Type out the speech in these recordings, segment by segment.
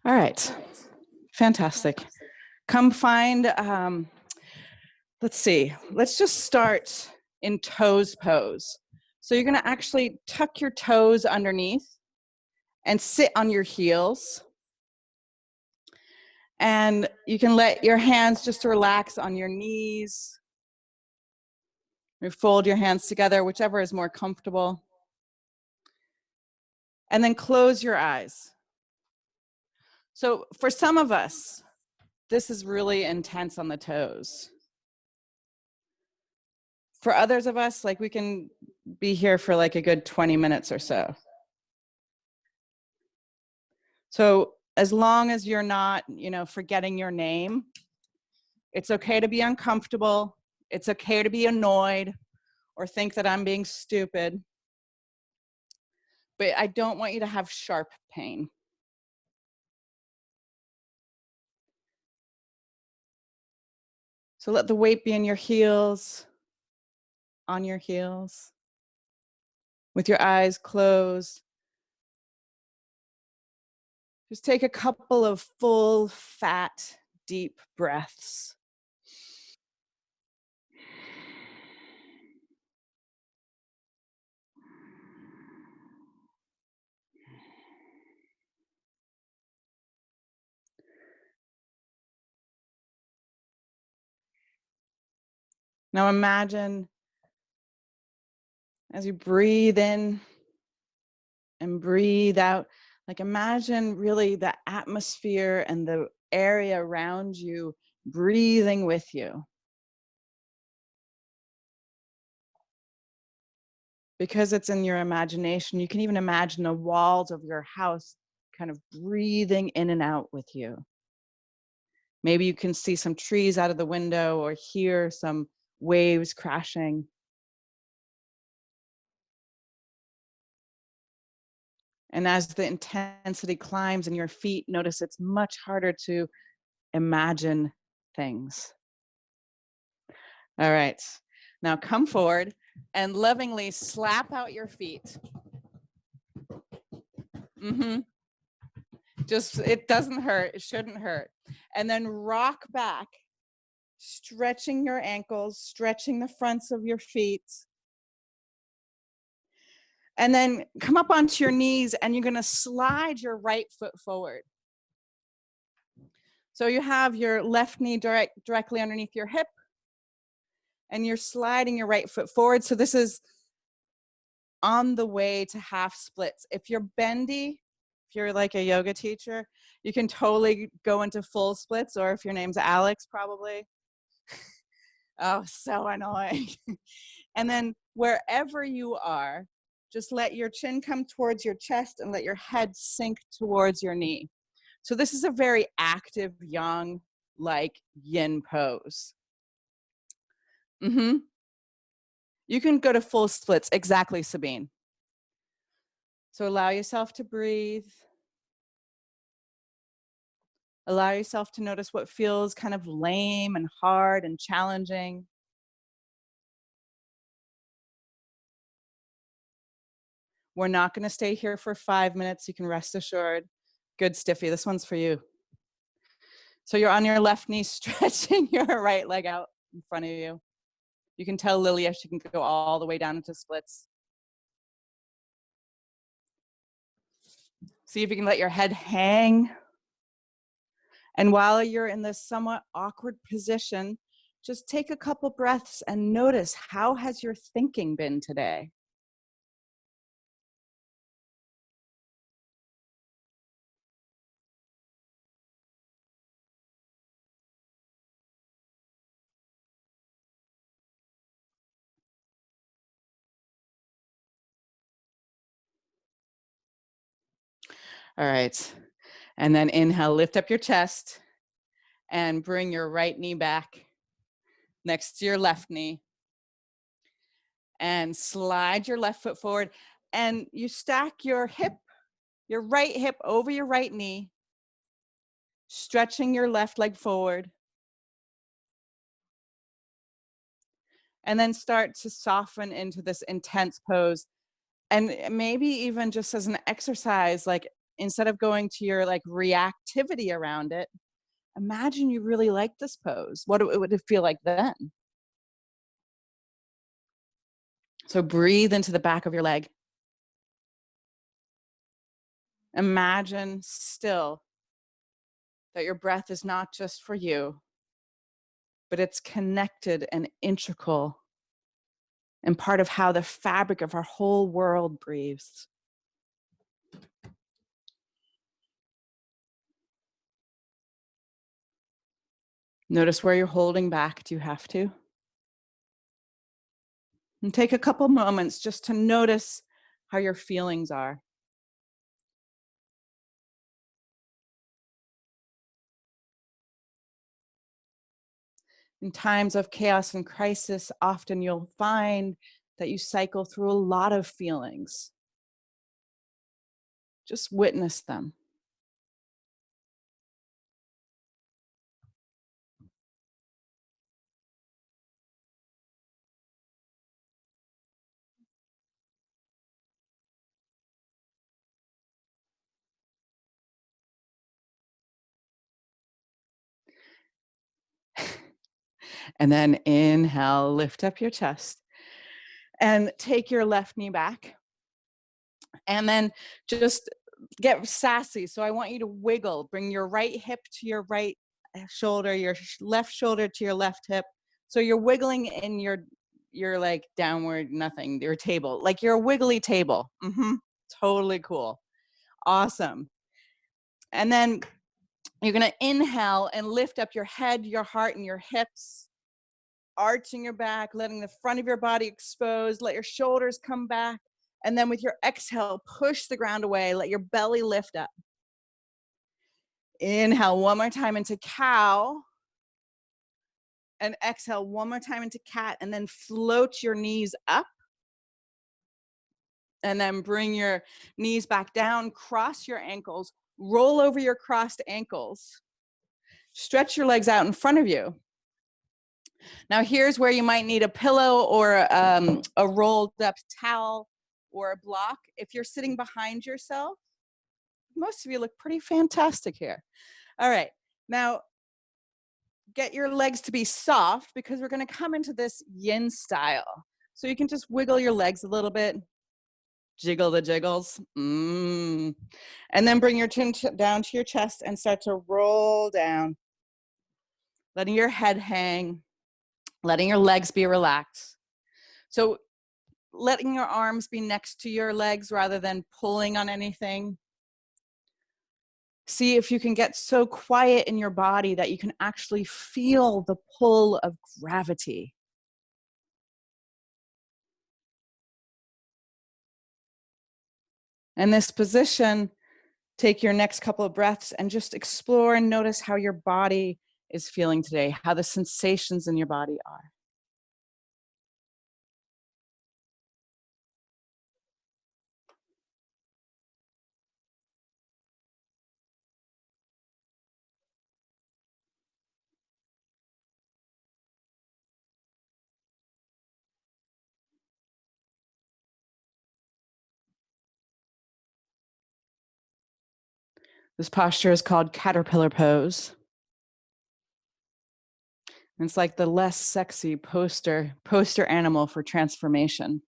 All right, fantastic. Come find, let's see, let's just start in toes pose. So you're gonna actually tuck your toes underneath and sit on your heels. And you can let your hands just relax on your knees. You fold your hands together, whichever is more comfortable. And then close your eyes. So for some of us, this is really intense on the toes. For others of us, like we can be here for like a good 20 minutes or so. So as long as you're not, forgetting your name, it's okay to be uncomfortable. It's okay to be annoyed or think that I'm being stupid. But I don't want you to have sharp pain. So let the weight be in your heels, on your heels, with your eyes closed. Just take a couple of full, fat, deep breaths. Now imagine as you breathe in and breathe out, like imagine really the atmosphere and the area around you breathing with you. Because it's in your imagination, you can even imagine the walls of your house kind of breathing in and out with you. Maybe you can see some trees out of the window or hear some waves crashing. And as the intensity climbs in your feet, notice it's much harder to imagine things. All right, now come forward and lovingly slap out your feet. Just, it doesn't hurt, it shouldn't hurt. And then rock back, stretching your ankles, stretching the fronts of your feet. And then come up onto your knees and you're gonna slide your right foot forward. So you have your left knee directly underneath your hip and you're sliding your right foot forward. So this is on the way to half splits. If you're bendy, if you're like a yoga teacher, you can totally go into full splits, or if your name's Alex, probably. Oh, so annoying. And then wherever you are, just let your chin come towards your chest and let your head sink towards your knee. So this is a very active, young, like yin pose. You can go to full splits. Exactly, Sabine. So allow yourself to breathe. Allow yourself to notice what feels kind of lame and hard and challenging. We're not going to stay here for 5 minutes. You can rest assured. Good, Stiffy. This one's for you. So you're on your left knee, stretching your right leg out in front of you. You can tell Lilia she can go all the way down into splits. See if you can let your head hang. And while you're in this somewhat awkward position, just take a couple breaths and notice, how has your thinking been today? All right. And then inhale, lift up your chest and bring your right knee back next to your left knee. And slide your left foot forward. And you stack your hip, your right hip over your right knee, stretching your left leg forward. And then start to soften into this intense pose. And maybe even just as an exercise, like instead of going to your like reactivity around it, imagine you really like this pose. What would it feel like then? So breathe into the back of your leg. Imagine still that your breath is not just for you, but it's connected and integral and part of how the fabric of our whole world breathes. Notice where you're holding back. Do you have to? And take a couple moments just to notice how your feelings are. In times of chaos and crisis, often you'll find that you cycle through a lot of feelings. Just witness them. And then inhale, lift up your chest and take your left knee back. And then just get sassy. So I want you to wiggle. Bring your right hip to your right shoulder, your left shoulder to your left hip. So you're wiggling in your like downward nothing, your table, like your wiggly table. Totally cool. Awesome. And then you're going to inhale and lift up your head, your heart, and your hips, arching your back, letting the front of your body expose, let your shoulders come back. And then with your exhale, push the ground away, let your belly lift up. Inhale one more time into cow. And exhale one more time into cat, and then float your knees up. And then bring your knees back down, cross your ankles, roll over your crossed ankles. Stretch your legs out in front of you. Now here's where you might need a pillow or a rolled up towel or a block. If you're sitting behind yourself, most of you look pretty fantastic here. All right, now get your legs to be soft because we're gonna come into this yin style. So you can just wiggle your legs a little bit, jiggle the jiggles. And then bring your chin down to your chest and start to roll down, letting your head hang, letting your legs be relaxed. So letting your arms be next to your legs rather than pulling on anything. See if you can get so quiet in your body that you can actually feel the pull of gravity. In this position, take your next couple of breaths and just explore and notice how your body is feeling today, how the sensations in your body are. This posture is called caterpillar pose. It's like the less sexy poster animal for transformation.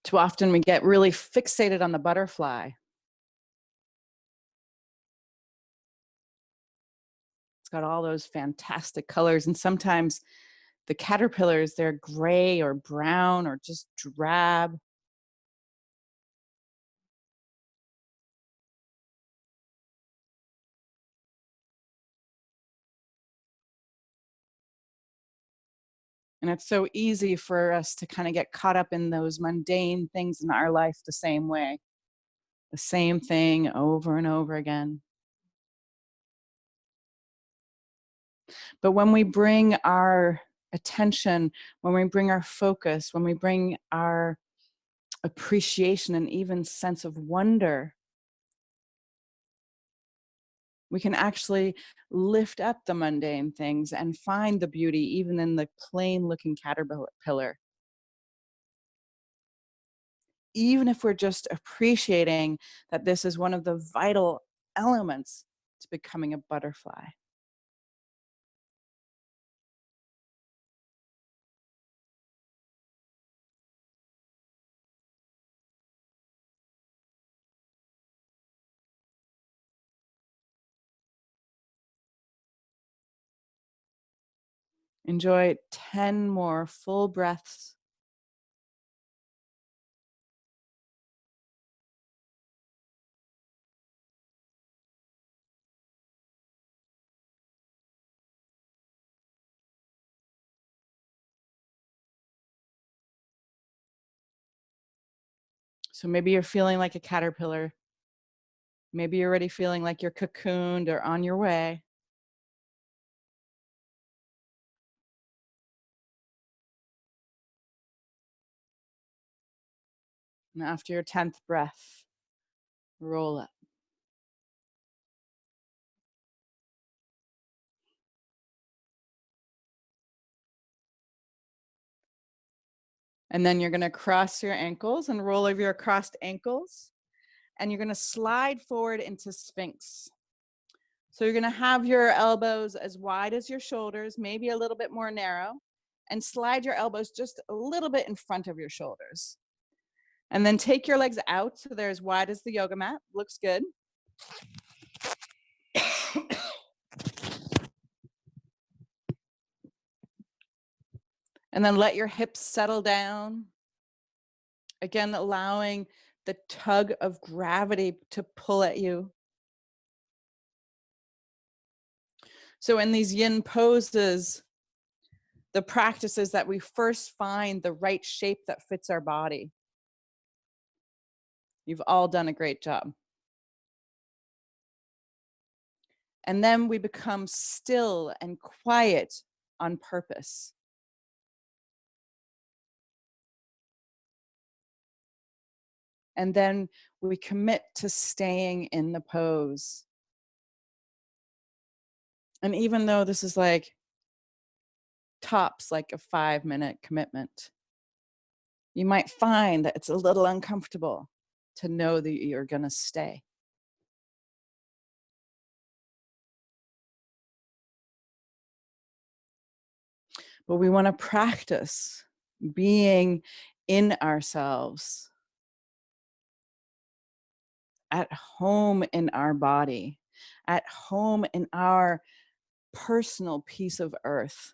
Too often we get really fixated on the butterfly. It's got all those fantastic colors, and sometimes the caterpillars, they're gray or brown or just drab. And it's so easy for us to kind of get caught up in those mundane things in our life the same way, the same thing over and over again. But when we bring our attention, when we bring our focus, when we bring our appreciation and even sense of wonder, we can actually lift up the mundane things and find the beauty even in the plain looking caterpillar. even if we're just appreciating that this is one of the vital elements to becoming a butterfly. Enjoy 10 more full breaths. So maybe you're feeling like a caterpillar. Maybe you're already feeling like you're cocooned or on your way. And after your 10th breath, roll up. And then you're going to cross your ankles and roll over your crossed ankles. And you're going to slide forward into Sphinx. So you're going to have your elbows as wide as your shoulders, maybe a little bit more narrow, and slide your elbows just a little bit in front of your shoulders. And then take your legs out so they're as wide as the yoga mat. Looks good. And then let your hips settle down. Again, allowing the tug of gravity to pull at you. So in these yin poses, the practice is that we first find the right shape that fits our body. You've all done a great job. And then we become still and quiet on purpose. And then we commit to staying in the pose. And even though this is like tops like a 5-minute commitment, you might find that it's a little uncomfortable to know that you're going to stay. But we want to practice being in ourselves, at home in our body, at home in our personal piece of earth.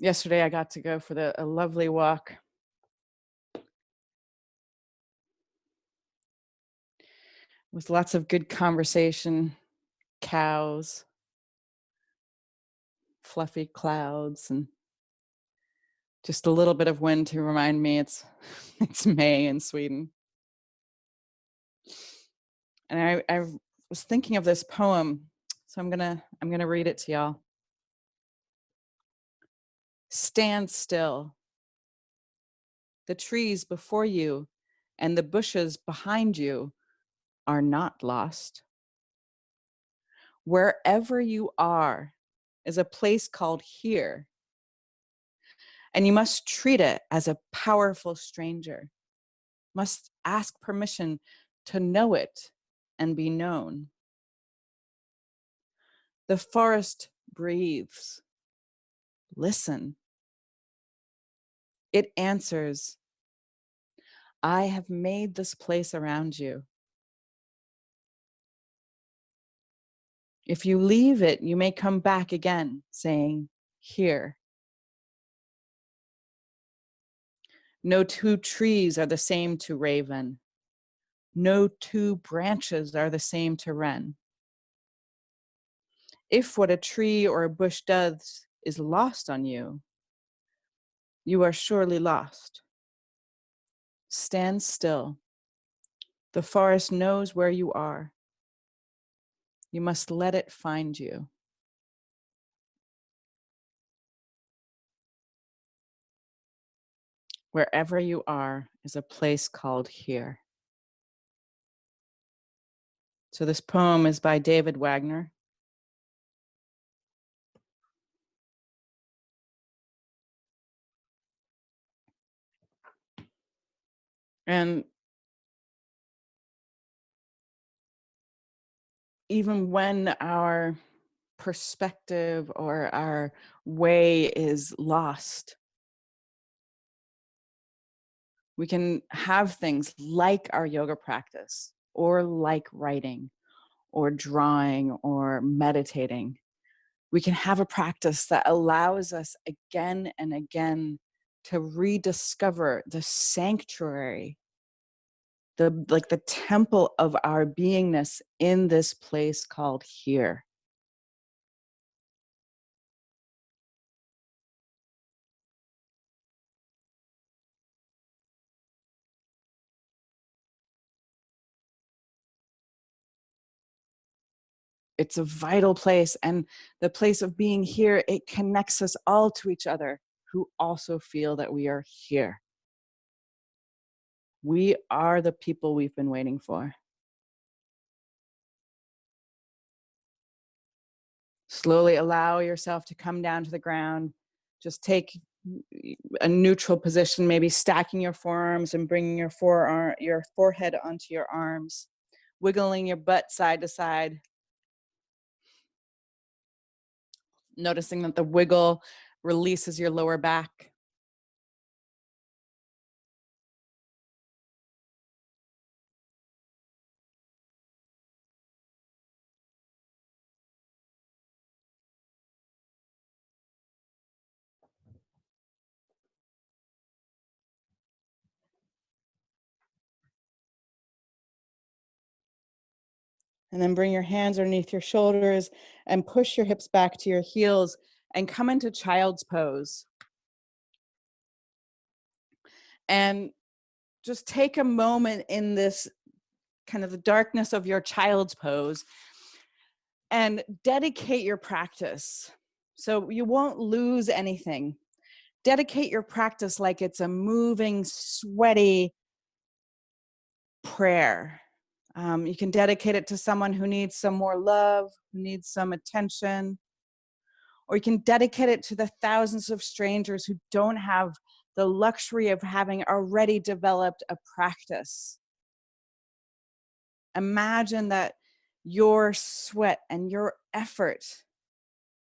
Yesterday, I got to go for a lovely walk with lots of good conversation, cows, fluffy clouds, and just a little bit of wind to remind me it's May in Sweden. And I was thinking of this poem, so I'm gonna read it to y'all. Stand still. The trees before you and the bushes behind you are not lost. Wherever you are is a place called here, and you must treat it as a powerful stranger, must ask permission to know it and be known. The forest breathes. Listen. It answers, I have made this place around you. If you leave it, you may come back again, saying, here. No two trees are the same to raven. No two branches are the same to wren. If what a tree or a bush does is lost on you, you are surely lost. Stand still. The forest knows where you are. You must let it find you. Wherever you are is a place called here. So this poem is by David Wagner. And even when our perspective or our way is lost, we can have things like our yoga practice, or like writing, or drawing, or meditating. We can have a practice that allows us again and again to rediscover the sanctuary, the temple of our beingness in this place called here. It's a vital place, and the place of being here, it connects us all to each other who also feel that we are here. We are the people we've been waiting for. Slowly allow yourself to come down to the ground. Just take a neutral position, maybe stacking your forearms and bringing your forehead onto your arms, wiggling your butt side to side. Noticing that the wiggle releases your lower back. And then bring your hands underneath your shoulders and push your hips back to your heels and come into child's pose. And just take a moment in this kind of the darkness of your child's pose and dedicate your practice. So you won't lose anything. Dedicate your practice like it's a moving, sweaty prayer. You can dedicate it to someone who needs some more love, who needs some attention, or you can dedicate it to the thousands of strangers who don't have the luxury of having already developed a practice. Imagine that your sweat and your effort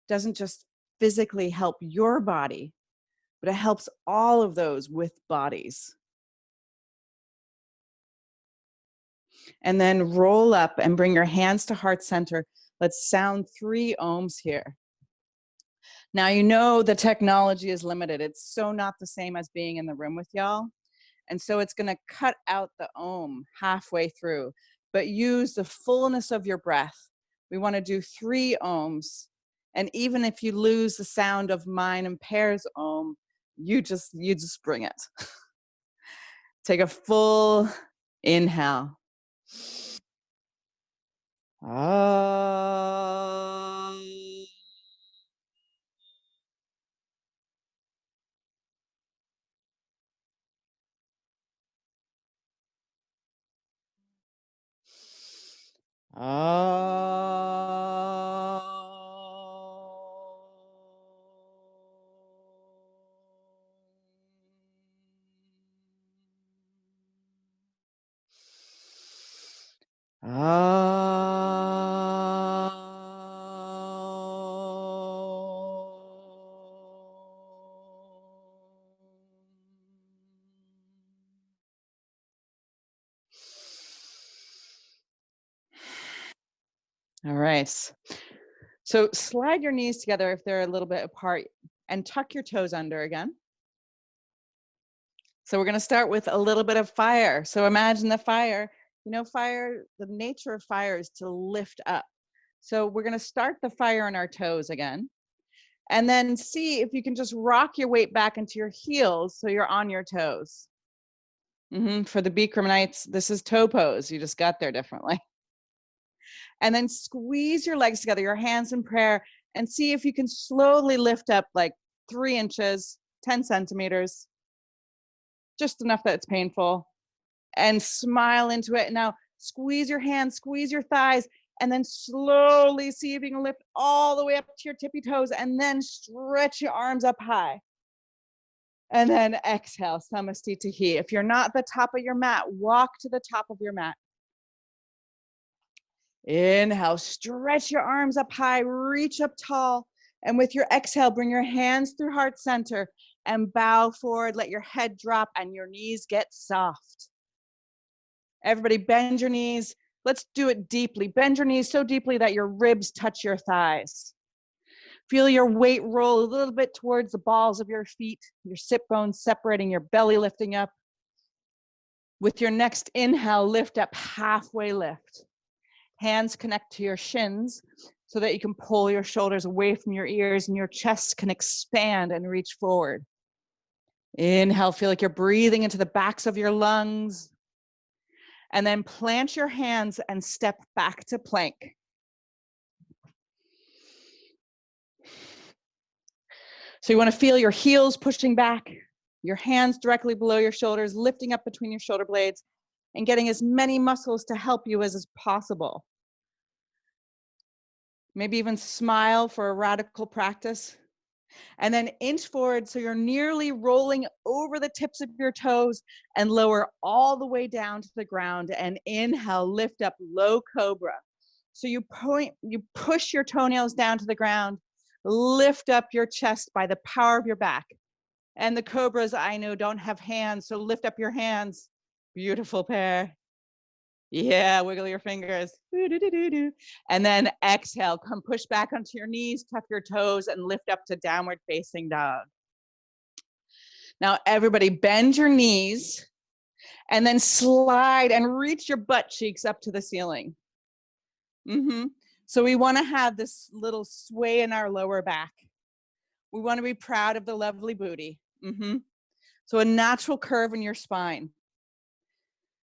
doesn't just physically help your body, but it helps all of those with bodies. And then roll up and bring your hands to heart center. Let's sound 3 ohms here. Now, you know the technology is limited. It's so not the same as being in the room with y'all. And so it's going to cut out the ohm halfway through, but use the fullness of your breath. We want to do 3 ohms. And even if you lose the sound of mine and Pear's ohm, you just bring it. Take a full inhale. All right. So slide your knees together if they're a little bit apart and tuck your toes under again. So we're going to start with a little bit of fire. So imagine the fire. You know, fire, the nature of fire is to lift up. So we're going to start the fire on our toes again. And then see if you can just rock your weight back into your heels so you're on your toes. For the Bikramanites, this is toe pose. You just got there differently. And then squeeze your legs together, your hands in prayer, and see if you can slowly lift up like 3 inches, 10 centimeters, just enough that it's painful, and smile into it. Now, Squeeze your hands, squeeze your thighs, and then slowly see if you can lift all the way up to your tippy toes, and then stretch your arms up high. And then exhale, samastitihi. If you're not at the top of your mat, walk to the top of your mat. Inhale, stretch your arms up high, reach up tall. And with your exhale, bring your hands through heart center and bow forward. Let your head drop and your knees get soft. Everybody bend your knees. Let's do it deeply. Bend your knees so deeply that your ribs touch your thighs. Feel your weight roll a little bit towards the balls of your feet, your sit bones separating, your belly lifting up. With your next inhale, lift up, halfway lift. Hands connect to your shins so that you can pull your shoulders away from your ears and your chest can expand and reach forward. Inhale, feel like you're breathing into the backs of your lungs. And then plant your hands and step back to plank. So you want to feel your heels pushing back, your hands directly below your shoulders, lifting up between your shoulder blades, and getting as many muscles to help you as is possible. Maybe even smile for a radical practice. And then inch forward so you're nearly rolling over the tips of your toes and lower all the way down to the ground. And inhale, lift up, low cobra. So you push your toenails down to the ground, lift up your chest by the power of your back. And the cobras, I know, don't have hands, so lift up your hands. Beautiful pair. Yeah, wiggle your fingers. And then exhale, come push back onto your knees, tuck your toes, and lift up to downward facing dog. Now, everybody bend your knees and then slide and reach your butt cheeks up to the ceiling. So we want to have this little sway in our lower back. We want to be proud of the lovely booty. So a natural curve in your spine.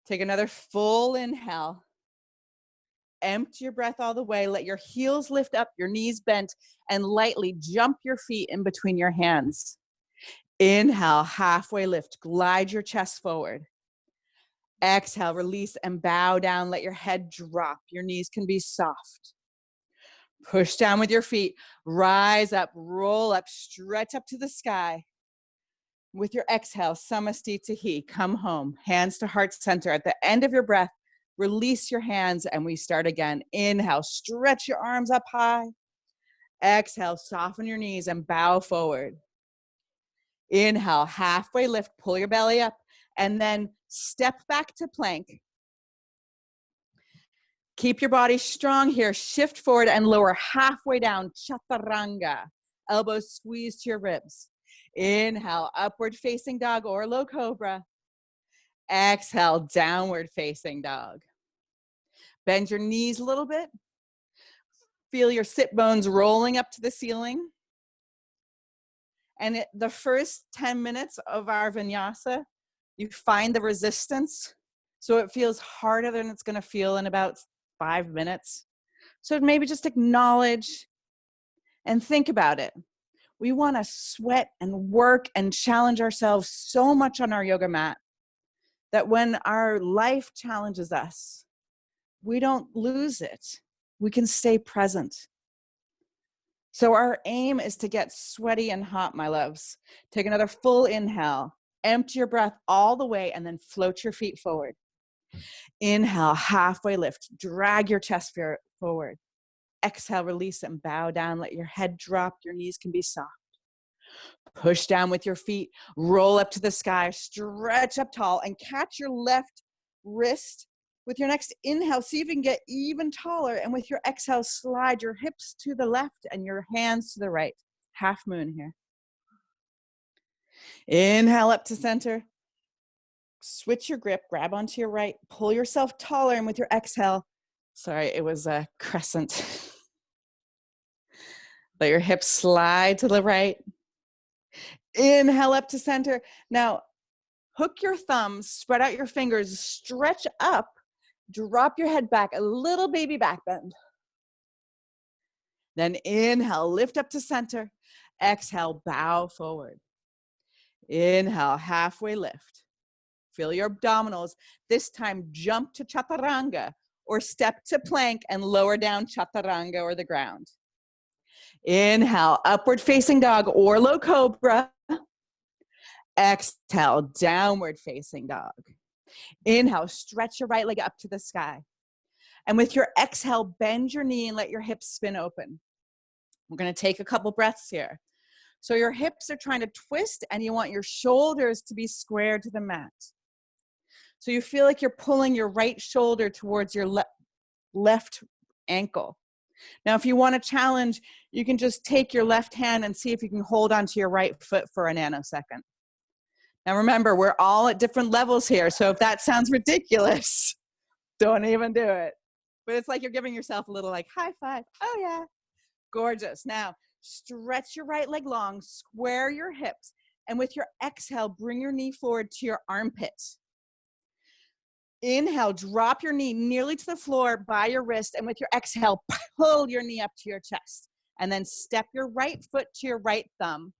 Take another full inhale. Empty your breath all the way. Let your heels lift up, your knees bent, and lightly jump your feet in between your hands. Inhale, halfway lift. Glide your chest forward. Exhale, release and bow down. Let your head drop. Your knees can be soft. Push down with your feet. Rise up, roll up, stretch up to the sky. With your exhale, samastitihi, come home. Hands to heart center. At the end of your breath, release your hands and we start again. Inhale, stretch your arms up high. Exhale, soften your knees and bow forward. Inhale, halfway lift, pull your belly up, and then step back to plank. Keep your body strong here. Shift forward and lower halfway down, chaturanga. Elbows squeeze to your ribs. Inhale, upward facing dog or low cobra. Exhale, downward facing dog. Bend your knees a little bit. Feel your sit bones rolling up to the ceiling. And the first 10 minutes of our vinyasa, you find the resistance. So it feels harder than it's going to feel in about 5 minutes. So maybe just acknowledge and think about it. We want to sweat and work and challenge ourselves so much on our yoga mat that when our life challenges us, we don't lose it. We can stay present. So our aim is to get sweaty and hot, my loves. Take another full inhale. Empty your breath all the way and then float your feet forward. Inhale, halfway lift. Drag your chest forward. Exhale, release and bow down. Let your head drop. Your knees can be soft. Push down with your feet. Roll up to the sky. Stretch up tall and catch your left wrist. With your next inhale, see if you can get even taller. And with your exhale, slide your hips to the left and your hands to the right. Half moon here. Inhale up to center. Switch your grip, grab onto your right, pull yourself taller, and with your exhale, sorry, it was a crescent. Let your hips slide to the right. Inhale up to center. Now, hook your thumbs, spread out your fingers, stretch up, drop your head back, a little baby back bend. Then inhale, lift up to center. Exhale, bow forward. Inhale, halfway lift. Feel your abdominals. This time, jump to chaturanga or step to plank and lower down chaturanga or the ground. Inhale, upward facing dog or low cobra. Exhale, downward facing dog. Inhale, stretch your right leg up to the sky. And with your exhale, bend your knee and let your hips spin open. We're going to take a couple breaths here. So your hips are trying to twist and you want your shoulders to be square to the mat. So you feel like you're pulling your right shoulder towards your left ankle. Now, if you want a challenge, you can just take your left hand and see if you can hold onto your right foot for a nanosecond. Now remember, we're all at different levels here, so if that sounds ridiculous, don't even do it. But it's like you're giving yourself a little like high five. Oh yeah, gorgeous. Now, stretch your right leg long, square your hips, and with your exhale, bring your knee forward to your armpit. Inhale, drop your knee nearly to the floor by your wrist, and with your exhale, pull your knee up to your chest. And then step your right foot to your right thumb.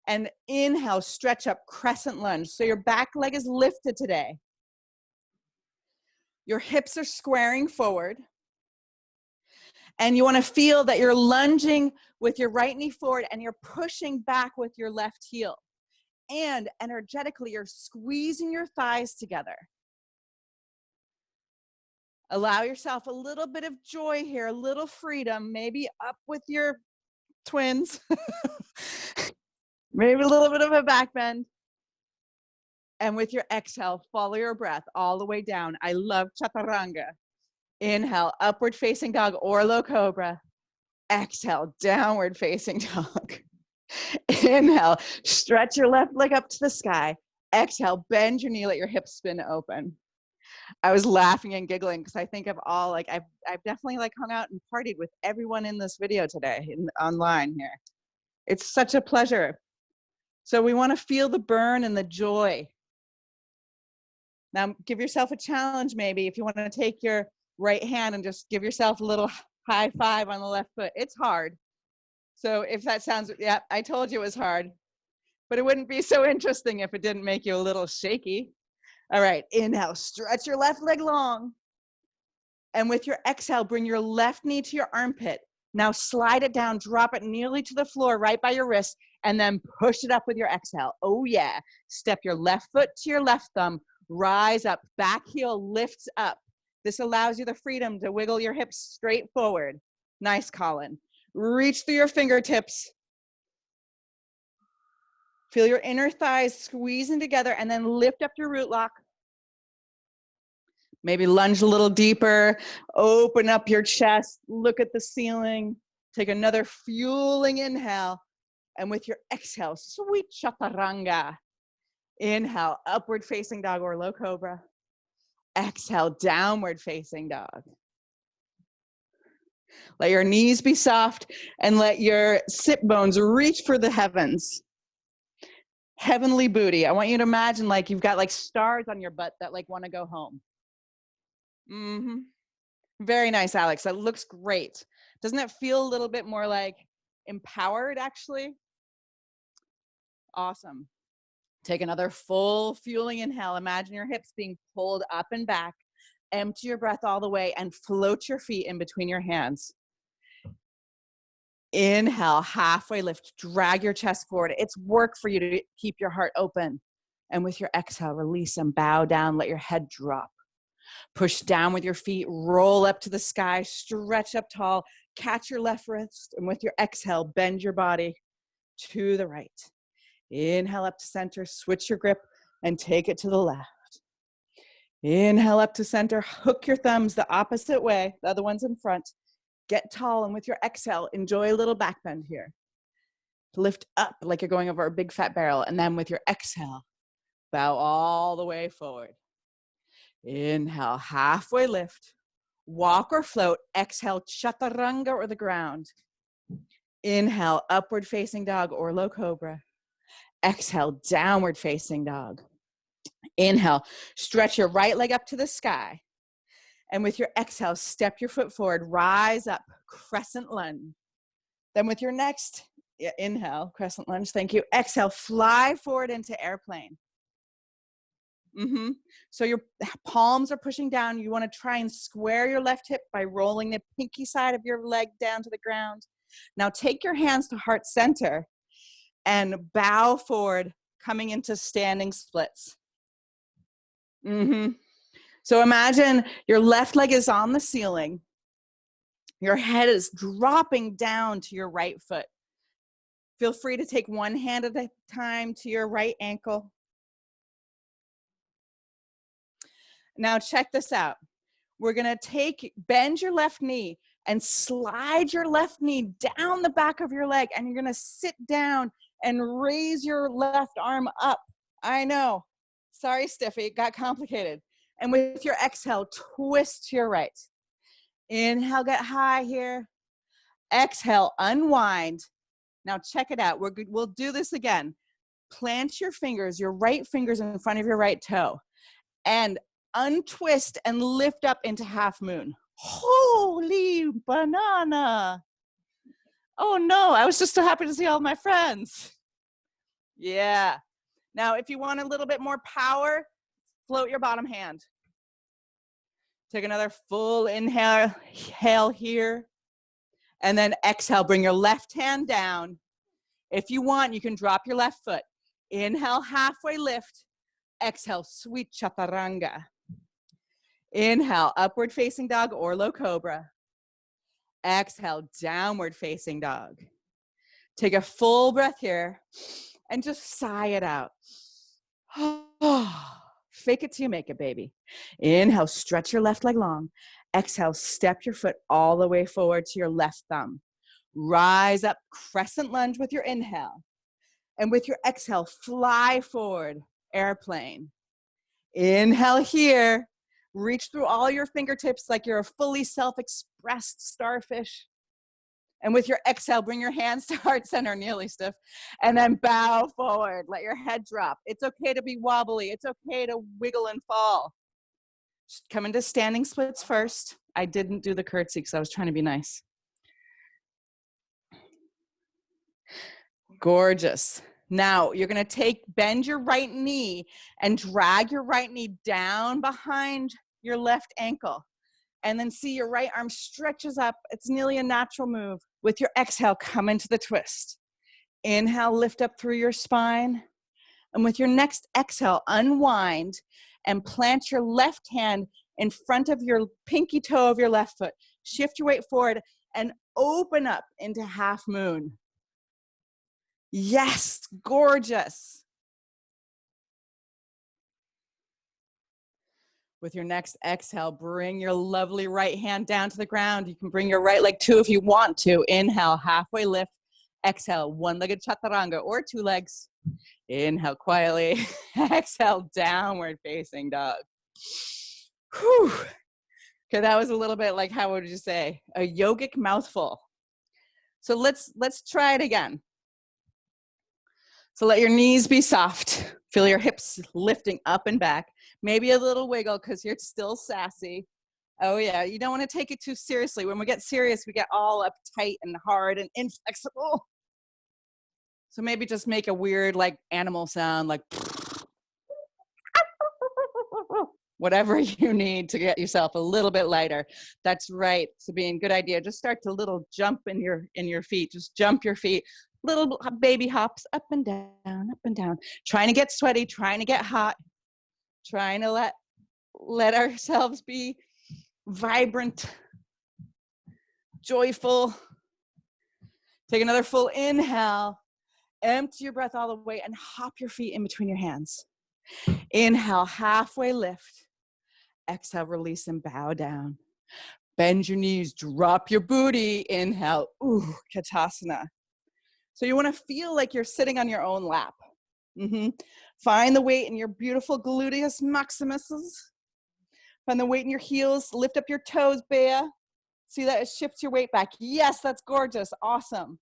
And inhale, stretch up, crescent lunge. So your back leg is lifted today. Your hips are squaring forward. And you want to feel that you're lunging with your right knee forward and you're pushing back with your left heel. And energetically, you're squeezing your thighs together. Allow yourself a little bit of joy here, a little freedom, maybe up with your twins. Maybe a little bit of a back bend. And with your exhale, follow your breath all the way down. I love chaturanga. Inhale, upward facing dog or low cobra. Exhale, downward facing dog. Inhale, stretch your left leg up to the sky. Exhale, bend your knee, let your hips spin open. I was laughing and giggling because I think of all, like, I've definitely like hung out and partied with everyone in this video today online here. It's such a pleasure. So we want to feel the burn and the joy. Now give yourself a challenge maybe if you want to take your right hand and just give yourself a little high five on the left foot. It's hard. So if that sounds, yeah, I told you it was hard. But it wouldn't be so interesting if it didn't make you a little shaky. All right, inhale, stretch your left leg long. And with your exhale, bring your left knee to your armpit. Now slide it down, drop it nearly to the floor right by your wrist, and then push it up with your exhale. Oh yeah, step your left foot to your left thumb, rise up, back heel lifts up. This allows you the freedom to wiggle your hips straight forward. Nice, Colin. Reach through your fingertips. Feel your inner thighs squeezing together and then lift up your root lock. Maybe lunge a little deeper, open up your chest, look at the ceiling, take another fueling inhale, and with your exhale, sweet chaturanga. Inhale, upward facing dog or low cobra. Exhale, downward facing dog. Let your knees be soft and let your sit bones reach for the heavens. Heavenly booty. I want you to imagine like you've got like stars on your butt that like want to go home. Very nice, Alex. That looks great. Doesn't it feel a little bit more like empowered actually? Awesome. Take another full fueling inhale. Imagine your hips being pulled up and back. Empty your breath all the way and float your feet in between your hands. Inhale, halfway lift, drag your chest forward. It's work for you to keep your heart open. And with your exhale, release and bow down, let your head drop. Push down with your feet, roll up to the sky, stretch up tall, catch your left wrist, and with your exhale, bend your body to the right. Inhale up to center, switch your grip, and take it to the left. Inhale up to center, hook your thumbs the opposite way, the other one's in front. Get tall, and with your exhale, enjoy a little back bend here. Lift up like you're going over a big fat barrel, and then with your exhale, bow all the way forward. Inhale, halfway lift. Walk or float. Exhale, chaturanga or the ground. Inhale, upward facing dog or low cobra. Exhale, downward facing dog. Inhale, stretch your right leg up to the sky. And with your exhale, step your foot forward, rise up, crescent lunge. Then with your next inhale, crescent lunge, thank you. Exhale, fly forward into airplane. Mm-hmm. So your palms are pushing down. You want to try and square your left hip by rolling the pinky side of your leg down to the ground. Now take your hands to heart center and bow forward, coming into standing splits. Mm-hmm. So imagine your left leg is on the ceiling. Your head is dropping down to your right foot. Feel free to take one hand at a time to your right ankle. Now check this out. We're gonna bend your left knee and slide your left knee down the back of your leg, and you're gonna sit down and raise your left arm up. I know, sorry Stiffy, it got complicated. And with your exhale, twist to your right. Inhale, get high here. Exhale, unwind. Now check it out, we'll do this again. Plant your fingers, your right fingers in front of your right toe, and untwist and lift up into half moon. Holy banana. Oh no, I was just so happy to see all my friends. Yeah. Now, if you want a little bit more power, float your bottom hand. Take another full inhale here. And then exhale, bring your left hand down. If you want, you can drop your left foot. Inhale, halfway lift. Exhale, sweet chaturanga. Inhale, upward facing dog or low cobra. Exhale, downward facing dog. Take a full breath here and just sigh it out. Fake it till you make it, baby. Inhale, stretch your left leg long. Exhale, step your foot all the way forward to your left thumb. Rise up, crescent lunge with your inhale. And with your exhale, fly forward, airplane. Inhale here. Reach through all your fingertips like you're a fully self-expressed starfish. And with your exhale, bring your hands to heart center, nearly stiff, and then bow forward. Let your head drop. It's okay to be wobbly. It's okay to wiggle and fall. Just come into standing splits first. I didn't do the curtsy because I was trying to be nice. Gorgeous. Now you're going to bend your right knee and drag your right knee down behind your left ankle. And then see your right arm stretches up. It's nearly a natural move. With your exhale, come into the twist. Inhale, lift up through your spine. And with your next exhale, unwind and plant your left hand in front of your pinky toe of your left foot. Shift your weight forward and open up into half moon. Yes, gorgeous. With your next exhale, bring your lovely right hand down to the ground. You can bring your right leg too if you want to. Inhale, halfway lift. Exhale, one-legged chaturanga or two legs. Inhale quietly. Exhale, downward facing dog. Whew. Okay, that was a little bit like, how would you say? A yogic mouthful. So let's try it again. So let your knees be soft. Feel your hips lifting up and back. Maybe a little wiggle because you're still sassy. Oh yeah, you don't want to take it too seriously. When we get serious, we get all uptight and hard and inflexible. So maybe just make a weird like animal sound, like whatever you need to get yourself a little bit lighter. That's right, Sabine, good idea. Just start to little jump in your feet. Just jump your feet. Little baby hops up and down, trying to get sweaty, trying to get hot, trying to let ourselves be vibrant, joyful. Take another full inhale, empty your breath all the way and hop your feet in between your hands. Inhale, halfway lift. Exhale, release and bow down. Bend your knees, drop your booty. Inhale, Katasana. So you want to feel like you're sitting on your own lap. Find the weight in your beautiful gluteus maximuses. Find the weight in your heels. Lift up your toes, Bea. See that it shifts your weight back. Yes, that's gorgeous. Awesome.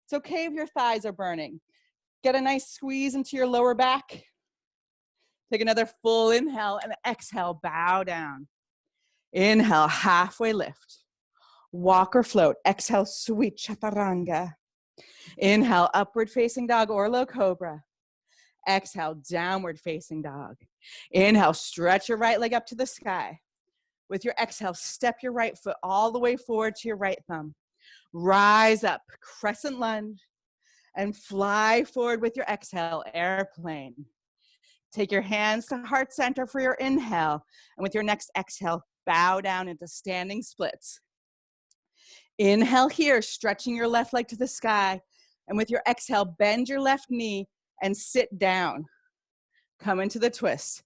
It's okay if your thighs are burning. Get a nice squeeze into your lower back. Take another full inhale and exhale, bow down. Inhale, halfway lift. Walk or float. Exhale, sweet chaturanga. Inhale, upward facing dog or low cobra. Exhale, downward facing dog. Inhale, stretch your right leg up to the sky. With your exhale, step your right foot all the way forward to your right thumb. Rise up, crescent lunge, and fly forward with your exhale, airplane. Take your hands to heart center for your inhale, and with your next exhale, bow down into standing splits. Inhale here, stretching your left leg to the sky, and with your exhale, bend your left knee and sit down. Come into the twist.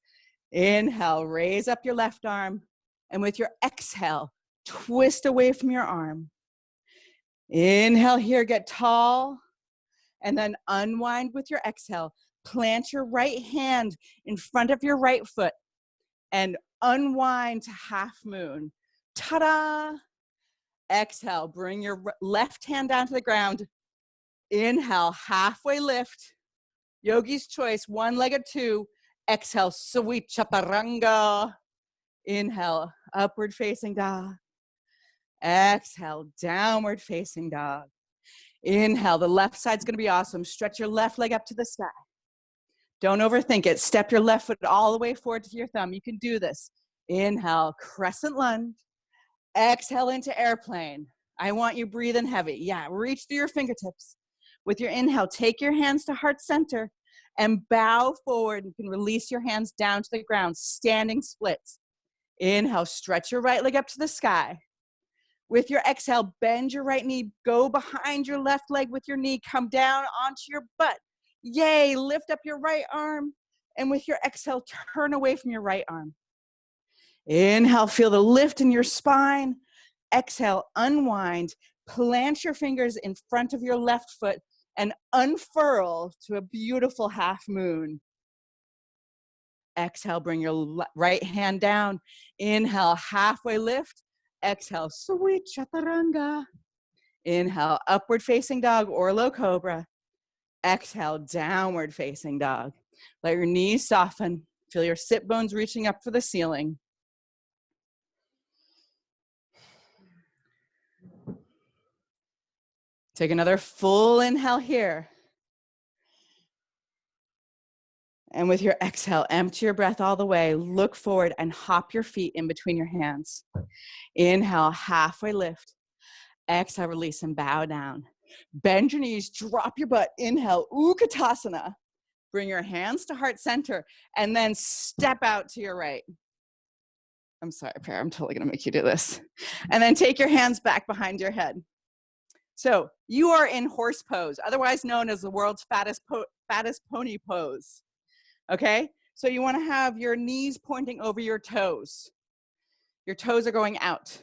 Inhale, raise up your left arm, and with your exhale, twist away from your arm. Inhale here, get tall, and then unwind with your exhale. Plant your right hand in front of your right foot and unwind to half moon. Ta-da! Exhale, bring your left hand down to the ground. Inhale, halfway lift. Yogi's choice, one leg or two. Exhale, sweet chaturanga. Inhale, upward facing dog. Exhale, downward facing dog. Inhale, the left side's gonna be awesome. Stretch your left leg up to the sky. Don't overthink it. Step your left foot all the way forward to your thumb. You can do this. Inhale, crescent lunge. Exhale into airplane. I want you breathing heavy. Yeah, reach through your fingertips. With your inhale, take your hands to heart center and bow forward. You can release your hands down to the ground, standing splits. Inhale, stretch your right leg up to the sky. With your exhale, bend your right knee, go behind your left leg with your knee, come down onto your butt. Yay, lift up your right arm. And with your exhale, turn away from your right arm. Inhale, feel the lift in your spine. Exhale, unwind. Plant your fingers in front of your left foot and unfurl to a beautiful half moon. Exhale, bring your right hand down. Inhale, halfway lift. Exhale, sweet chaturanga. Inhale, upward facing dog or low cobra. Exhale, downward facing dog. Let your knees soften. Feel your sit bones reaching up for the ceiling. Take another full inhale here. And with your exhale, empty your breath all the way. Look forward and hop your feet in between your hands. Inhale, halfway lift. Exhale, release and bow down. Bend your knees, drop your butt. Inhale, Utkatasana. Bring your hands to heart center and then step out to your right. I'm sorry, Pear, I'm totally gonna make you do this. And then take your hands back behind your head. So you are in horse pose, otherwise known as the world's fattest pony pose. Okay, so you wanna have your knees pointing over your toes. Your toes are going out.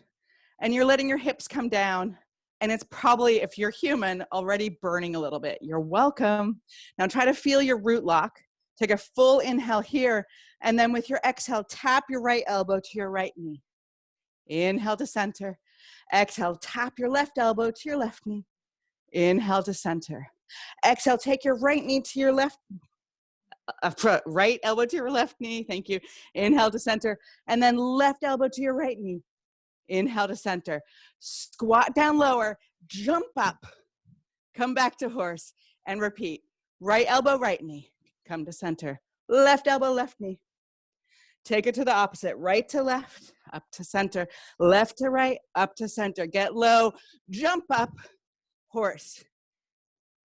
And you're letting your hips come down. And it's probably, if you're human, already burning a little bit. You're welcome. Now try to feel your root lock. Take a full inhale here. And then with your exhale, tap your right elbow to your right knee. Inhale to center. Exhale, tap your left elbow to your left knee. Inhale to center. Exhale, take your right knee to your left, right elbow to your left knee. Thank you. Inhale to center. And then left elbow to your right knee. Inhale to center. Squat down lower, jump up, come back to horse, and repeat. Right elbow, right knee, come to center. Left elbow, left knee. Take it to the opposite. Right to left, up to center. Left to right, up to center. Get low, jump up, horse.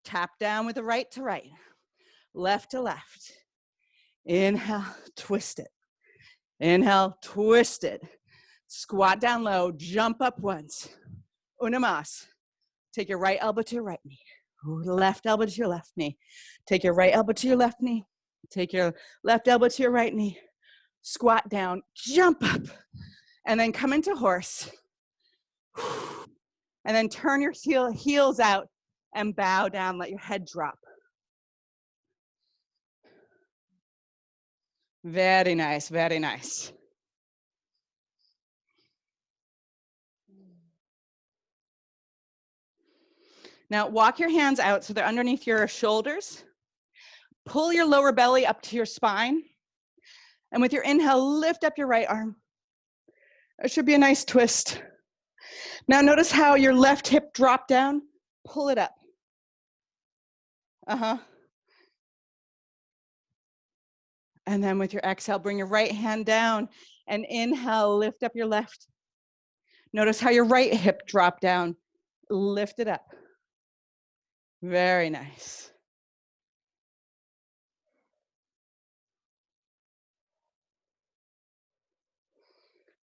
Tap down with the right to right. Left to left. Inhale, twist it. Inhale, twist it. Squat down low, jump up once. Unamas. Take your right elbow to your right knee. Left elbow to your left knee. Take your right elbow to your left knee. Take your left elbow to your right knee. Squat down, jump up, and then come into horse. And then turn your heels out and bow down, let your head drop. Very nice, very nice. Now walk your hands out so they're underneath your shoulders. Pull your lower belly up to your spine. And with your inhale, lift up your right arm. It should be a nice twist. Now notice how your left hip dropped down. Pull it up. And then with your exhale, bring your right hand down and inhale, lift up your left. Notice how your right hip dropped down. Lift it up. Very nice.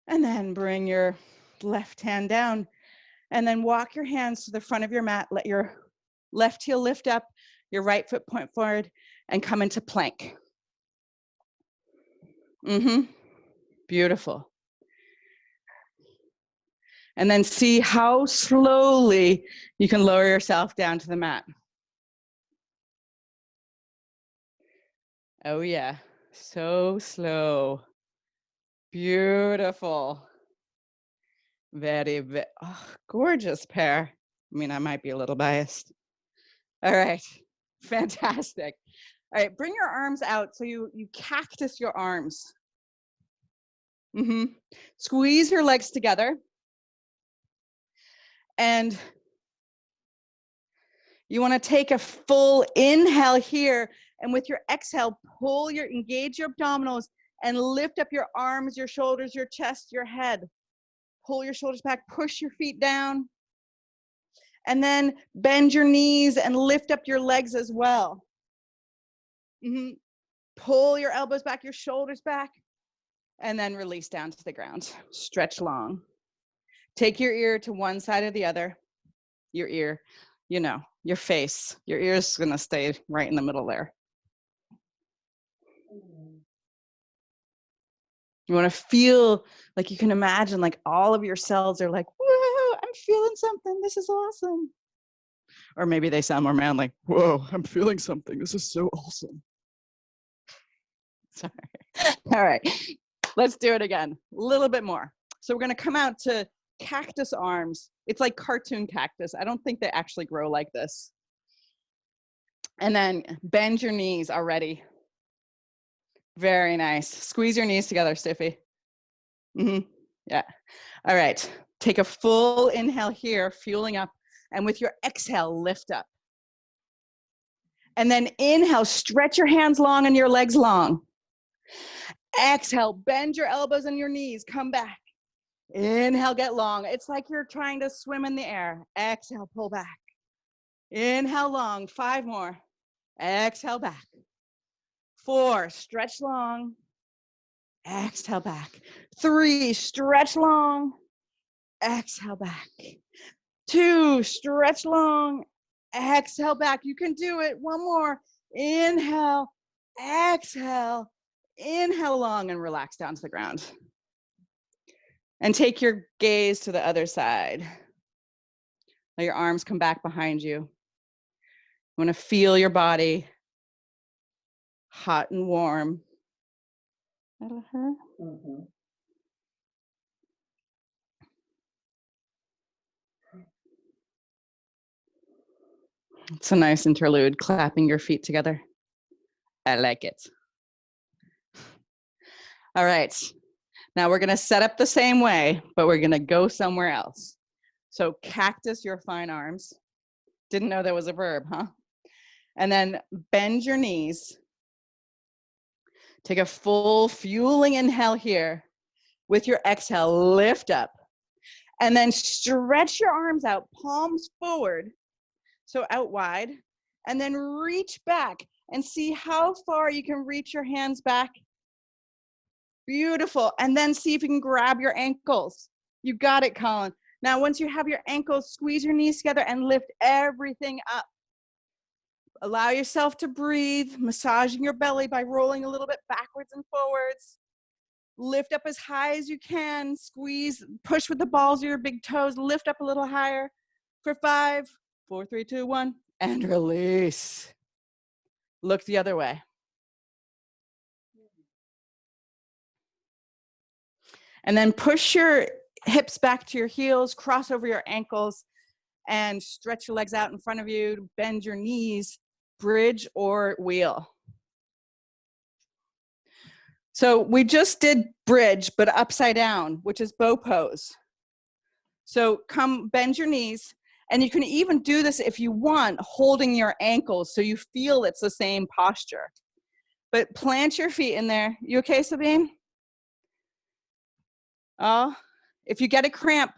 And then bring your left hand down and then walk your hands to the front of your mat. Let your left heel lift up, your right foot point forward, and come into plank. Beautiful. And then see how slowly you can lower yourself down to the mat. Oh yeah, so slow. Beautiful. Very, gorgeous pair. I mean, I might be a little biased. All right, fantastic. All right, bring your arms out so you cactus your arms. Squeeze your legs together. And you want to take a full inhale here. And with your exhale, engage your abdominals and lift up your arms, your shoulders, your chest, your head. Pull your shoulders back, push your feet down. And then bend your knees and lift up your legs as well. Pull your elbows back, your shoulders back, and then release down to the ground. Stretch long. Take your ear to one side or the other. Your ear, your face. Your ear is going to stay right in the middle there. You want to feel like you can imagine like all of your cells are like, whoa, I'm feeling something. This is awesome. Or maybe they sound more manly. Whoa, I'm feeling something. This is so awesome. Sorry. All right, let's do it again. A little bit more. So we're going to come out to cactus arms. It's like cartoon cactus. I don't think they actually grow like this. And then bend your knees already. Very nice. Squeeze your knees together, Stiffy. Yeah. All right. Take a full inhale here, fueling up. And with your exhale, lift up. And then inhale, stretch your hands long and your legs long. Exhale, bend your elbows and your knees. Come back. Inhale, get long. It's like you're trying to swim in the air. Exhale, pull back. Inhale long. 5 more. Exhale back. 4, stretch long. Exhale back. 3, stretch long. Exhale back. 2, stretch long. Exhale back. You can do it. 1 more. Inhale. Exhale. Inhale long and relax down to the ground. And take your gaze to the other side. Let your arms come back behind you. You want to feel your body hot and warm. That'll hurt. It's a nice interlude, clapping your feet together. I like it. All right. Now we're going to set up the same way, but we're going to go somewhere else. So cactus your fine arms. Didn't know there was a verb, huh? And then bend your knees. Take a full fueling inhale here. With your exhale, lift up. And then stretch your arms out, palms forward. So out wide. And then reach back and see how far you can reach your hands back. Beautiful. And then see if you can grab your ankles. You got it, Colin. Now, once you have your ankles, squeeze your knees together and lift everything up. Allow yourself to breathe, massaging your belly by rolling a little bit backwards and forwards. Lift up as high as you can. Squeeze, push with the balls of your big toes. Lift up a little higher for 5, 4, 3, 2, 1, and release. Look the other way. And then push your hips back to your heels, cross over your ankles, and stretch your legs out in front of you. Bend your knees, bridge or wheel. So we just did bridge, but upside down, which is bow pose. So come bend your knees, and you can even do this if you want, holding your ankles so you feel it's the same posture. But plant your feet in there. You okay, Sabine? Oh, if you get a cramp,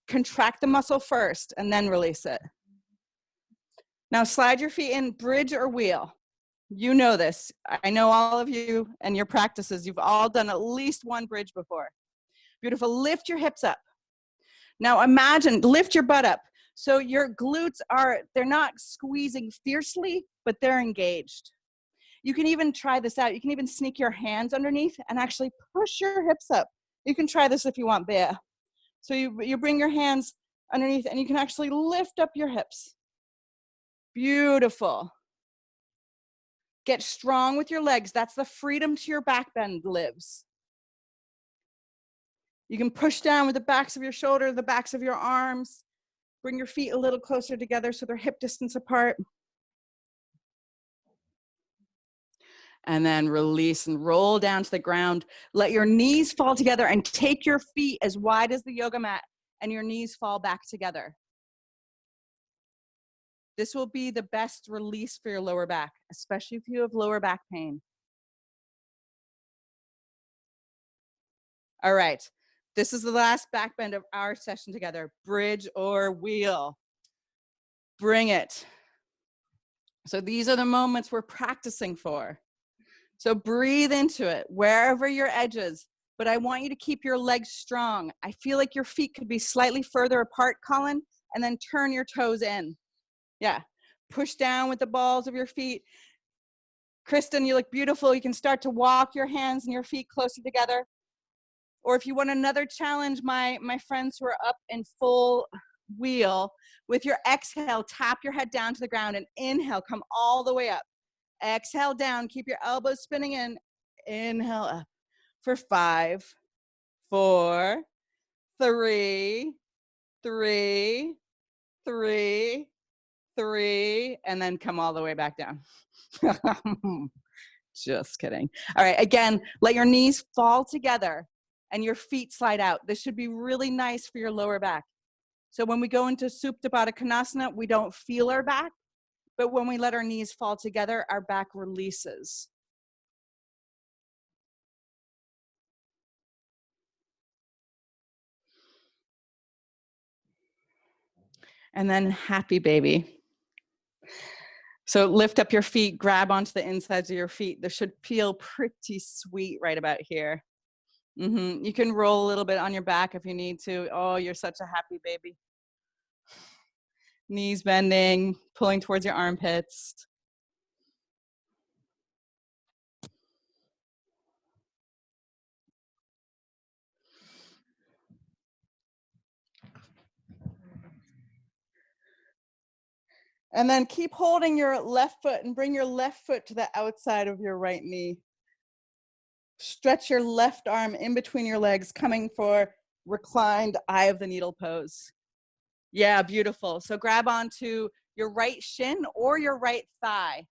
contract the muscle first and then release it. Now slide your feet in, bridge or wheel. You know this. I know all of you and your practices. You've all done at least one bridge before. Beautiful. Lift your hips up. Now imagine, lift your butt up. So your glutes they're not squeezing fiercely, but they're engaged. You can even try this out. You can even sneak your hands underneath and actually push your hips up. You can try this if you want, Bea. So you bring your hands underneath and you can actually lift up your hips. Beautiful. Get strong with your legs. That's the freedom to your back bend lives. You can push down with the backs of your shoulders, the backs of your arms. Bring your feet a little closer together so they're hip distance apart. And then release and roll down to the ground. Let your knees fall together and take your feet as wide as the yoga mat and your knees fall back together. This will be the best release for your lower back, especially if you have lower back pain. All right, this is the last back bend of our session together. Bridge or wheel. Bring it. So these are the moments we're practicing for. So breathe into it, wherever your edge is. But I want you to keep your legs strong. I feel like your feet could be slightly further apart, Colin, and then turn your toes in. Yeah, push down with the balls of your feet. Kristen, you look beautiful. You can start to walk your hands and your feet closer together. Or if you want another challenge, my friends who are up in full wheel, with your exhale, tap your head down to the ground and inhale, come all the way up. Exhale down, keep your elbows spinning in. Inhale up for 5, 4, 3, 3, 3, 3, and then come all the way back down. Just kidding. All right, again, let your knees fall together and your feet slide out. This should be really nice for your lower back. So when we go into Supta Baddha Konasana, we don't feel our back, but when we let our knees fall together, our back releases. And then happy baby. So lift up your feet, grab onto the insides of your feet. This should feel pretty sweet right about here. You can roll a little bit on your back if you need to. Oh, you're such a happy baby. Knees bending, pulling towards your armpits. And then keep holding your left foot and bring your left foot to the outside of your right knee. Stretch your left arm in between your legs, coming for reclined eye of the needle pose. Yeah, beautiful. So grab onto your right shin or your right thigh.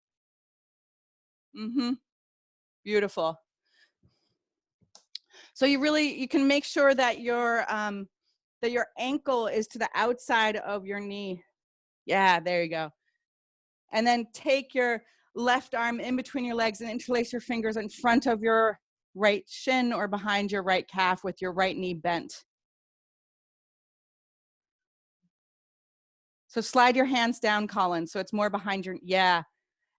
Beautiful. So you can make sure that your ankle is to the outside of your knee. Yeah, there you go. And then take your left arm in between your legs and interlace your fingers in front of your right shin or behind your right calf with your right knee bent. So slide your hands down, Colin, so it's more behind your, yeah.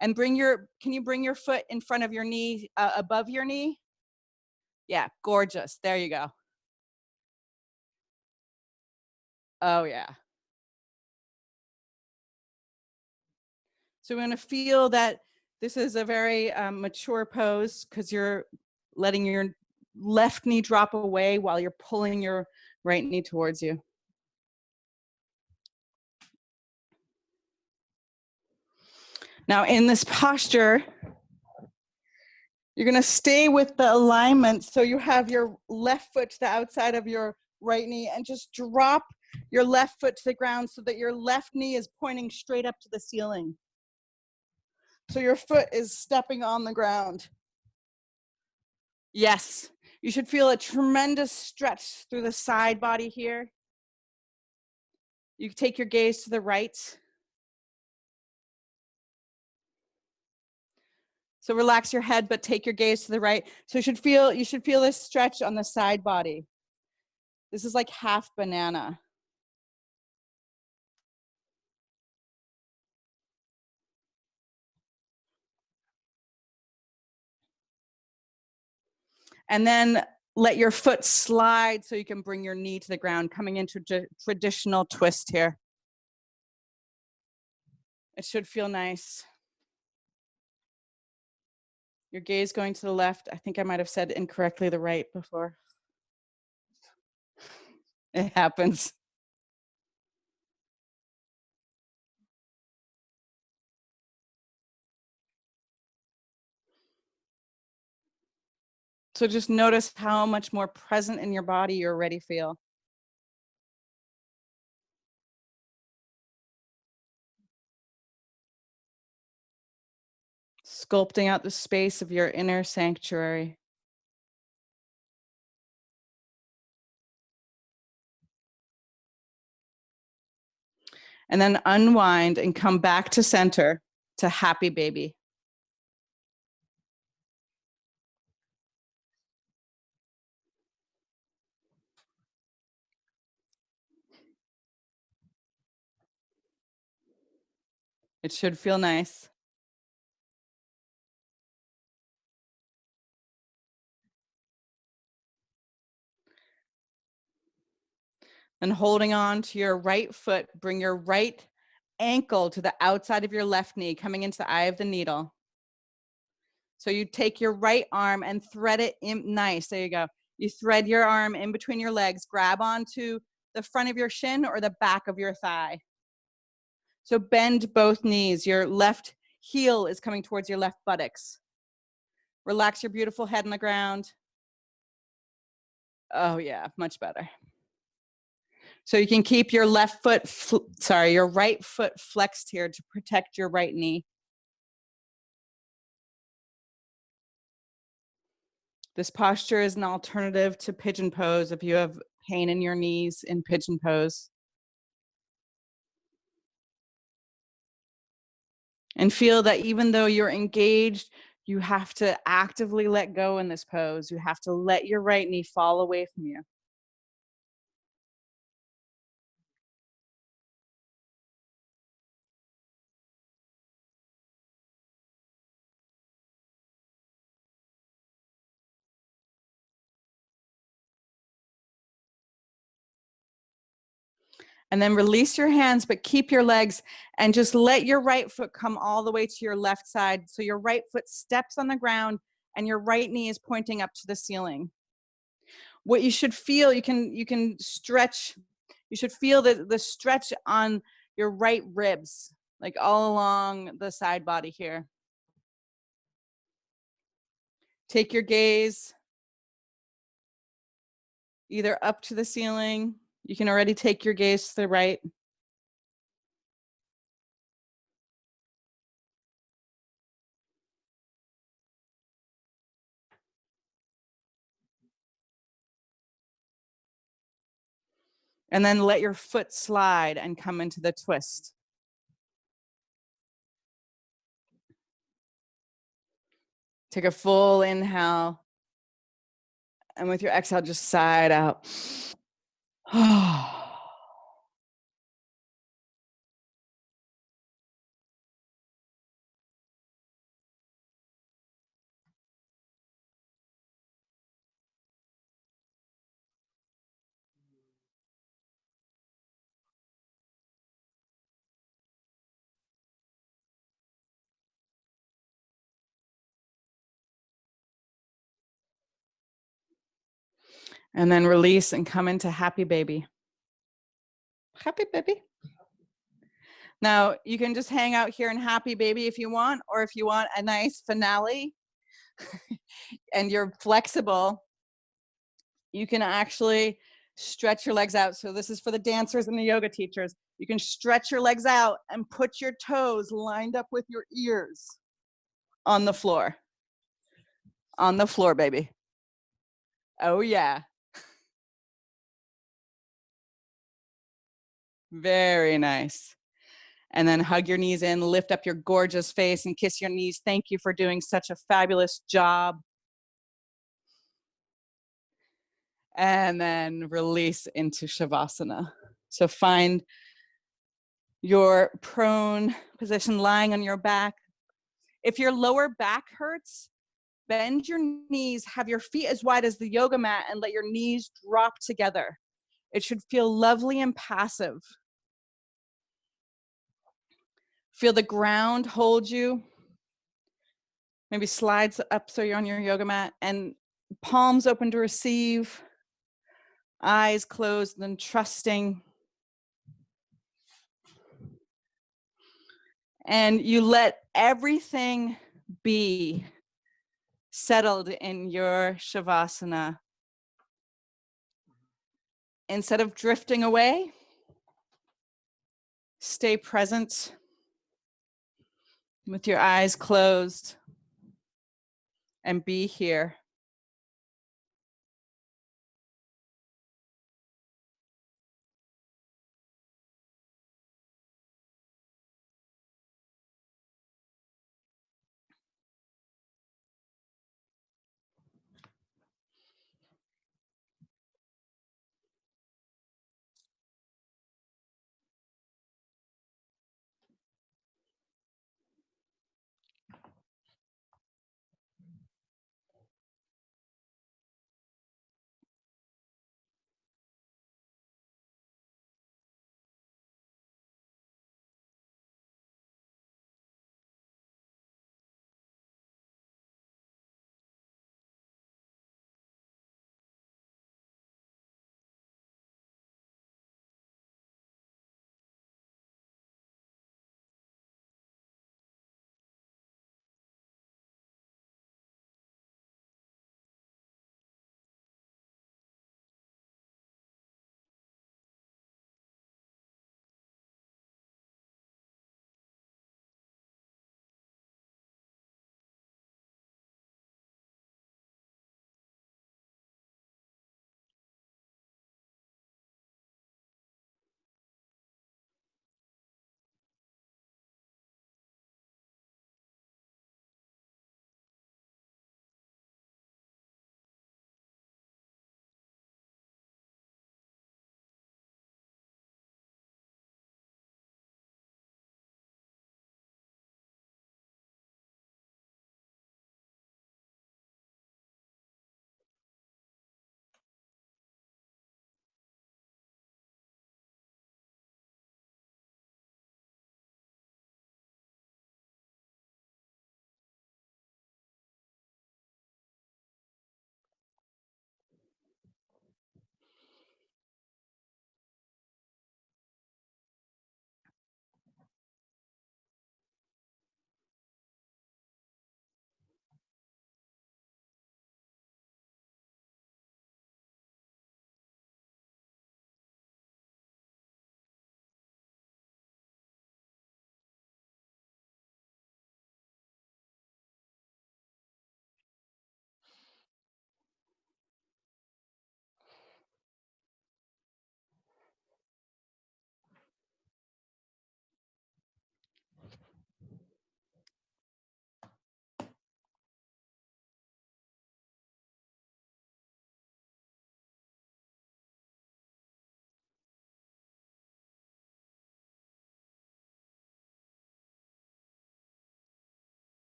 And can you bring your foot in front of your knee, above your knee? Yeah, gorgeous. There you go. Oh, yeah. So we're going to feel that this is a very mature pose because you're letting your left knee drop away while you're pulling your right knee towards you. Now in this posture, you're going to stay with the alignment. So you have your left foot to the outside of your right knee and just drop your left foot to the ground so that your left knee is pointing straight up to the ceiling. So your foot is stepping on the ground. Yes, you should feel a tremendous stretch through the side body here. You can take your gaze to the right. So relax your head, but take your gaze to the right. So you should feel this stretch on the side body. This is like half banana. And then let your foot slide so you can bring your knee to the ground, coming into traditional twist here. It should feel nice. Your gaze going to the left. I think I might have said incorrectly the right before. It happens. So just notice how much more present in your body you already feel. Sculpting out the space of your inner sanctuary. And then unwind and come back to center, to happy baby. It should feel nice. And holding on to your right foot, bring your right ankle to the outside of your left knee, coming into the eye of the needle. So you take your right arm and thread it in. Nice, there you go. You thread your arm in between your legs, grab onto the front of your shin or the back of your thigh. So bend both knees. Your left heel is coming towards your left buttocks. Relax your beautiful head on the ground. Oh yeah, much better. So you can keep your your right foot flexed here to protect your right knee. This posture is an alternative to pigeon pose if you have pain in your knees in pigeon pose. And feel that even though you're engaged, you have to actively let go in this pose. You have to let your right knee fall away from you. And then release your hands, but keep your legs and just let your right foot come all the way to your left side. So your right foot steps on the ground and your right knee is pointing up to the ceiling. What you should feel, you can stretch, you should feel the stretch on your right ribs, like all along the side body here. Take your gaze either up to the ceiling. You can already take your gaze to the right. And then let your foot slide and come into the twist. Take a full inhale. And with your exhale, just side out. And then release and come into happy baby. Happy baby. Now you can just hang out here in happy baby if you want, or if you want a nice finale and you're flexible, you can actually stretch your legs out. So this is for the dancers and the yoga teachers. You can stretch your legs out and put your toes lined up with your ears on the floor. On the floor, baby. Oh yeah. Very nice. And then hug your knees in, lift up your gorgeous face and kiss your knees. Thank you for doing such a fabulous job. And then release into Shavasana. So find your prone position, lying on your back. If your lower back hurts, bend your knees, have your feet as wide as the yoga mat, and let your knees drop together. It should feel lovely and passive. Feel the ground hold you. Maybe slides up so you're on your yoga mat, and palms open to receive, eyes closed and trusting. And you let everything be settled in your Shavasana. Instead of drifting away, stay present with your eyes closed and be here.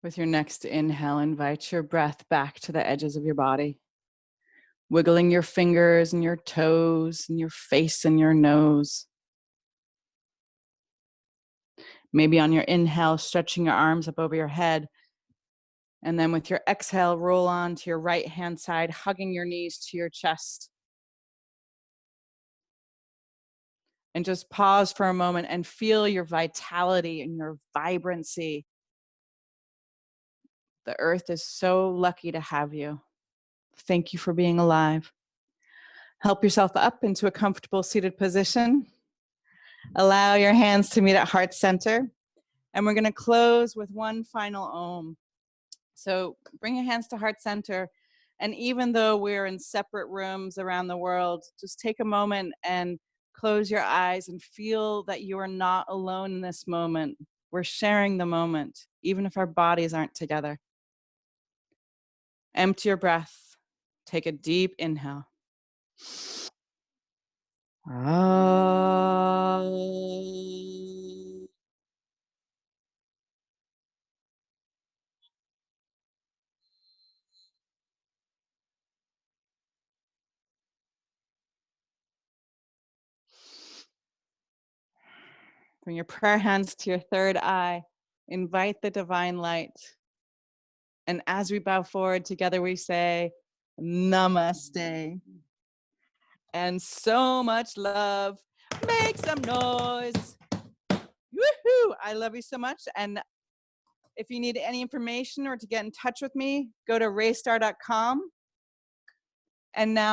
With your next inhale, invite your breath back to the edges of your body, wiggling your fingers and your toes and your face and your nose. Maybe on your inhale, stretching your arms up over your head. And then with your exhale, roll on to your right hand side, hugging your knees to your chest. And just pause for a moment and feel your vitality and your vibrancy. The earth is so lucky to have you. Thank you for being alive. Help yourself up into a comfortable seated position. Allow your hands to meet at heart center. And we're going to close with one final Om. So bring your hands to heart center. And even though we're in separate rooms around the world, just take a moment and close your eyes and feel that you are not alone in this moment. We're sharing the moment, even if our bodies aren't together. Empty your breath. Take a deep inhale. Bring your prayer hands to your third eye. Invite the divine light. And as we bow forward together, we say, Namaste. And so much love. Make some noise. Woohoo! I love you so much. And if you need any information or to get in touch with me, go to raystar.com. And now